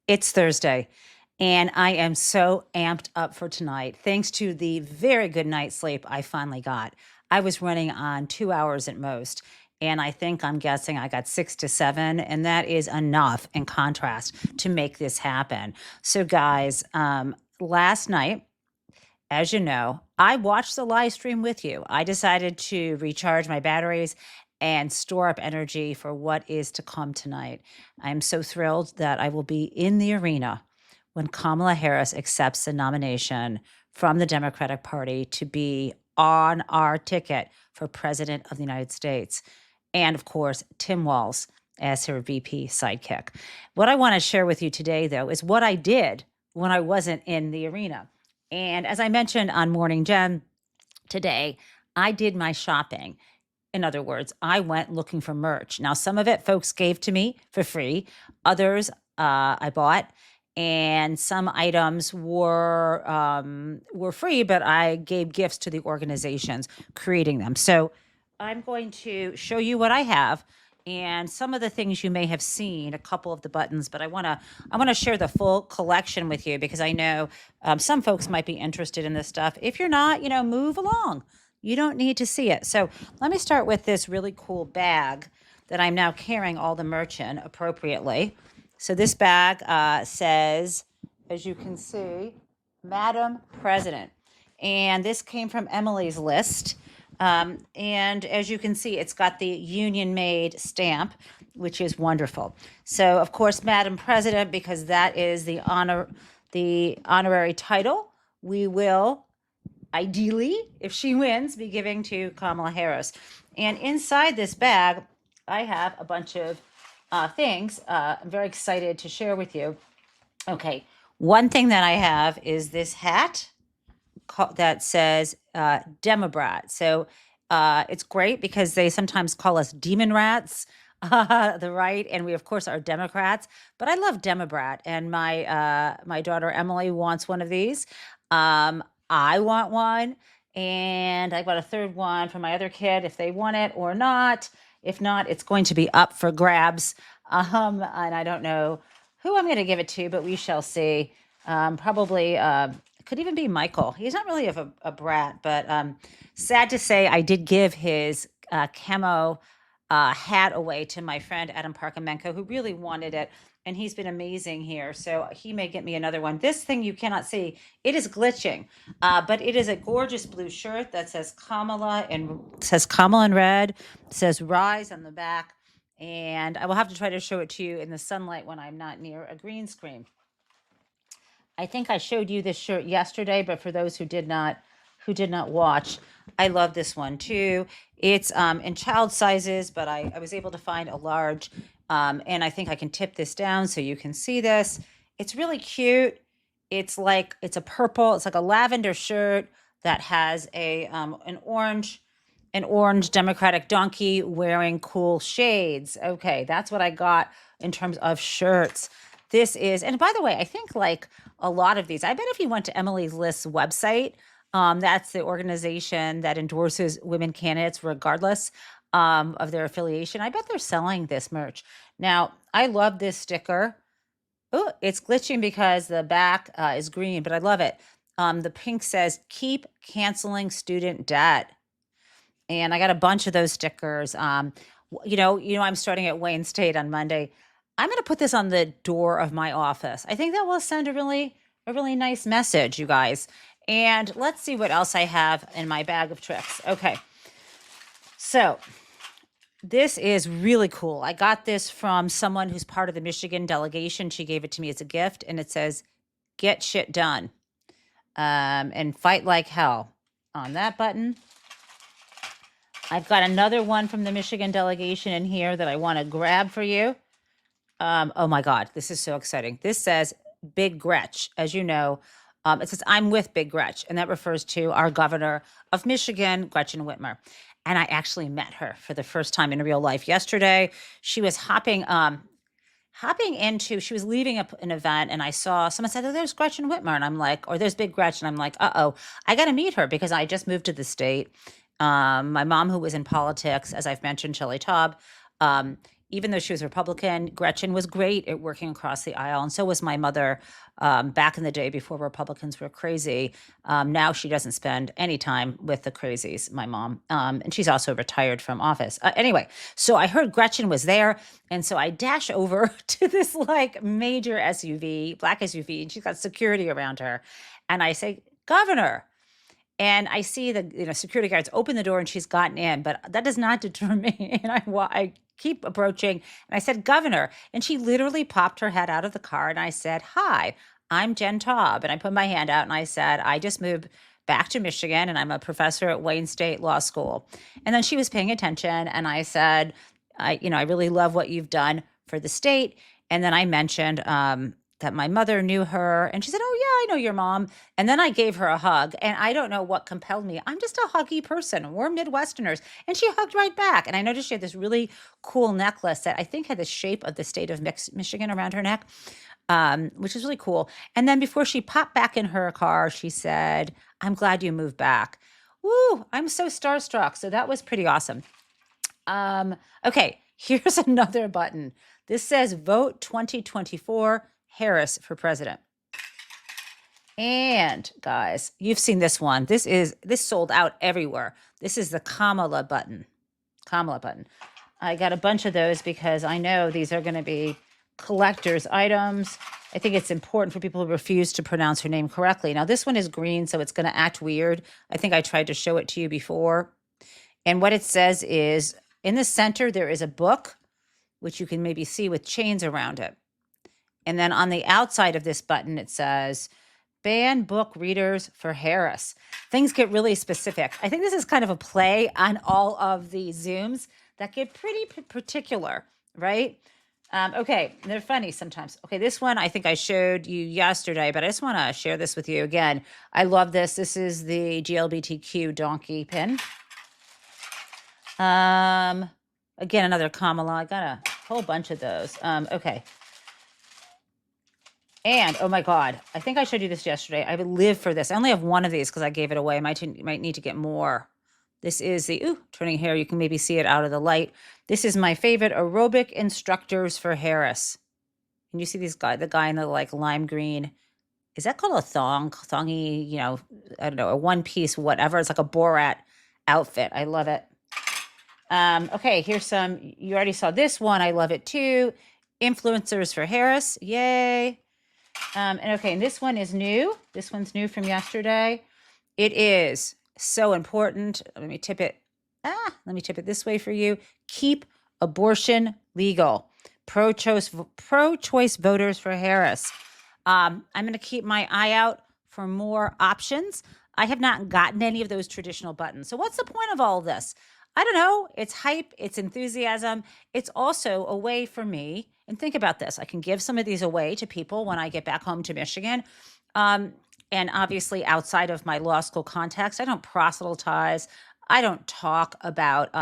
It's Thursday, and I am so amped up for tonight. Thanks to the very good night's sleep I finally got. I was running on 2 hours at most, and I'm guessing I got 6 to 7, and that is enough in contrast to make this happen. So, guys, last night, as you know, I watched the live stream with you. I decided to recharge my batteries and store up energy for what is to come tonight. I'm so thrilled that I will be in the arena when Kamala Harris accepts the nomination from the Democratic Party to be on our ticket for President of the United States. And of course, Tim Walz as her VP sidekick. What I want to share with you today, though, is what I did when I wasn't in the arena. And as I mentioned on Morning Jen today, I did my shopping. In other words, I went looking for merch. Now, some of it folks gave to me for free, others I bought, and some items were free, but I gave gifts to the organizations creating them. So I'm going to show you what I have and some of the things you may have seen, a couple of the buttons, but I want to share the full collection with you because I know some folks might be interested in this stuff. If you're not, move along. You don't need to see it. So let me start with this really cool bag that I'm now carrying all the merch in appropriately. So this bag says, as you can see, Madam President. And this came from Emily's list. And as you can see, it's got the union made stamp, which is wonderful. So, of course, Madam President, because that is the honorary title, we will ideally, if she wins, be giving to Kamala Harris. And inside this bag, I have a bunch of things I'm very excited to share with you. Okay, one thing that I have is this hat that says Demobrat. So it's great because they sometimes call us demon rats, the right, and we of course are Democrats. But I love Demobrat, and my daughter Emily wants one of these. I want one, and I got a third one for my other kid if they want it or not. If not, it's going to be up for grabs. And I don't know who I'm going to give it to, but we shall see. Probably could even be Michael. He's not really a brat, but sad to say, I did give his camo hat away to my friend Adam Parkamenko, who really wanted it. And he's been amazing here. So he may get me another one. This thing you cannot see. It is glitching, but it is a gorgeous blue shirt that says Kamala and says Kamala in red. It says Rise on the back. And I will have to try to show it to you in the sunlight when I'm not near a green screen. I think I showed you this shirt yesterday, but for those who did not watch, I love this one too. It's in child sizes, but I was able to find a large, and I think I can tip this down so you can see this. It's really cute. It's like it's a purple. It's like a lavender shirt that has an orange Democratic donkey wearing cool shades. Okay, that's what I got in terms of shirts. This is, and by the way, I think like a lot of these, I bet if you went to Emily's List's website, that's the organization that endorses women candidates regardless of their affiliation. I bet they're selling this merch. Now, I love this sticker. Oh, it's glitching because the back is green, but I love it. The pink says, keep canceling student debt. And I got a bunch of those stickers. I'm starting at Wayne State on Monday. I'm going to put this on the door of my office. I think that will send a really nice message, you guys. And let's see what else I have in my bag of tricks. Okay. So this is really cool. I got this from someone who's part of the Michigan delegation. She gave it to me as a gift, and it says, get shit done and fight like hell on that button. I've got another one from the Michigan delegation in here that I want to grab for you. Oh my God, this is so exciting. This says Big Gretch. As you know, it says I'm with Big Gretch, and that refers to our governor of Michigan, Gretchen Whitmer. And I actually met her for the first time in real life yesterday. She was she was leaving an event, and I saw someone said, oh, there's Gretchen Whitmer. And I'm like, or there's Big Gretchen. I'm like, uh-oh, I got to meet her because I just moved to the state. My mom, who was in politics, as I've mentioned, Shelley Taub, even though she was Republican, Gretchen was great at working across the aisle, and so was my mother back in the day before Republicans were crazy. Now she doesn't spend any time with the crazies, my mom, and she's also retired from office. Anyway, so I heard Gretchen was there, and so I dash over to this like major SUV, black SUV, and she's got security around her, and I say, "Governor." And I see the security guards open the door and she's gotten in, but that does not deter me. And I keep approaching and I said, "Governor." And she literally popped her head out of the car and I said, "Hi, I'm Jen Taub." And I put my hand out and I said, "I just moved back to Michigan and I'm a professor at Wayne State Law School." And then she was paying attention and I said, I really love what you've done for the state. And then I mentioned, that my mother knew her. And she said, "Oh, yeah, I know your mom." And then I gave her a hug. And I don't know what compelled me. I'm just a huggy person. We're Midwesterners. And she hugged right back. And I noticed she had this really cool necklace that I think had the shape of the state of Michigan around her neck, which is really cool. And then before she popped back in her car, she said, "I'm glad you moved back." Woo, I'm so starstruck. So that was pretty awesome. Okay, here's another button. This says Vote 2024 Harris for president. And guys, you've seen this one. This sold out everywhere. This is the Kamala button. Kamala button. I got a bunch of those because I know these are going to be collector's items. I think it's important for people who refuse to pronounce her name correctly. Now, this one is green, so it's going to act weird. I think I tried to show it to you before. And what it says is, in the center, there is a book, which you can maybe see with chains around it. And then on the outside of this button, it says, "Ban book readers for Harris." Things get really specific. I think this is kind of a play on all of the Zooms that get pretty particular, right? Okay, they're funny sometimes. Okay, this one I think I showed you yesterday, but I just want to share this with you again. I love this. This is the GLBTQ donkey pin. Again, another Kamala. I got a whole bunch of those. Okay. And oh my God, I think I showed you this yesterday. I would live for this. I only have one of these because I gave it away. I might need to get more. This is the turning hair. You can maybe see it out of the light. This is my favorite aerobic instructors for Harris. And you see the guy in the like lime green. Is that called a thongy? I don't know, a one piece, whatever. It's like a Borat outfit. I love it. Okay, here's some. You already saw this one. I love it too. Influencers for Harris. Yay. And this one is new. This one's new from yesterday. It is so important. Let me tip it. Let me tip it this way for you. Keep abortion legal. Pro-choice voters for Harris. I'm going to keep my eye out for more options. I have not gotten any of those traditional buttons. So what's the point of all of this? I don't know. It's hype. It's enthusiasm. It's also a way for me. And think about this. I can give some of these away to people when I get back home to Michigan. And obviously outside of my law school context, I don't proselytize. I don't talk about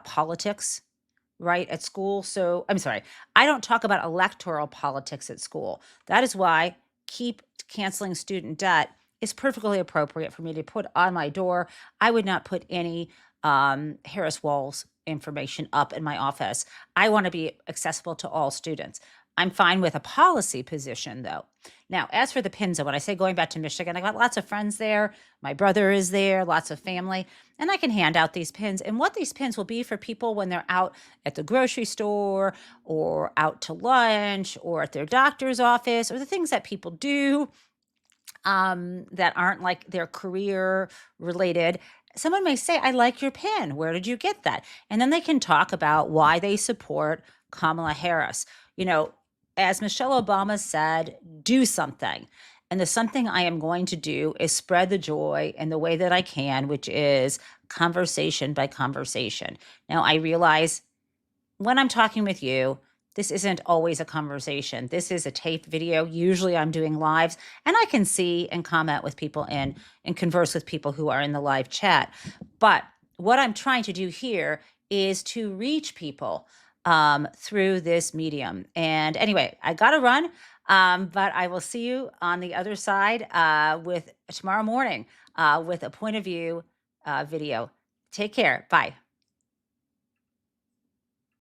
politics, right, at school. So I'm sorry. I don't talk about electoral politics at school. That is why keep canceling student debt is perfectly appropriate for me to put on my door. I would not put any Harris Walls information up in my office. I want to be accessible to all students. I'm fine with a policy position, though. Now, as for the pins, when I say going back to Michigan, I got lots of friends there. My brother is there, lots of family, and I can hand out these pins. And what these pins will be for people when they're out at the grocery store or out to lunch or at their doctor's office or the things that people do that aren't like their career related. Someone may say, "I like your pin. Where did you get that?" And then they can talk about why they support Kamala Harris. As Michelle Obama said, do something. And the something I am going to do is spread the joy in the way that I can, which is conversation by conversation. Now, I realize when I'm talking with you, this isn't always a conversation. This is a taped video. Usually I'm doing lives and I can see and comment with people and converse with people who are in the live chat. But what I'm trying to do here is to reach people through this medium. And anyway, I got to run, but I will see you on the other side with tomorrow morning with a point of view video. Take care. Bye.